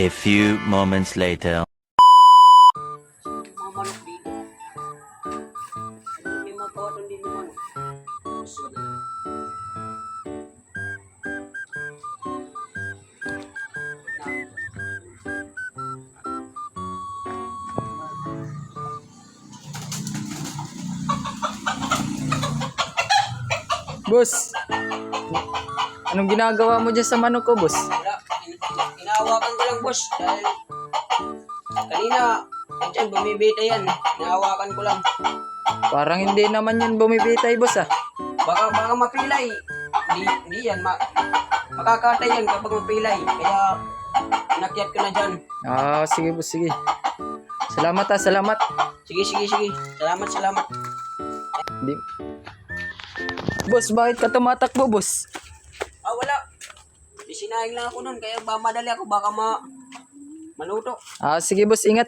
A few moments later. Mga manok dito. May mga kawalan din ng manok. Gusto na. Boss, anong ginagawa mo dyan sa manok ko, boss? Wala. Inahawakan ko lang, boss. Dahil kanina, andyan, bumibita yan. Inahawakan ko lang. Parang hindi naman yan bumibitay, boss ah. Baka mapilay. Hindi yan. Makakatay yan kapag mapilay. Kaya, inakyat ko na dyan. Ah, sige boss, sige. Salamat ah, salamat. Sige. Salamat. Hindi. Boss, bakit ka tumatakbo, boss? Wala. Sinayang lang ako nun. Kaya ba madali ako. Baka maluto. Ah, sige boss, ingat.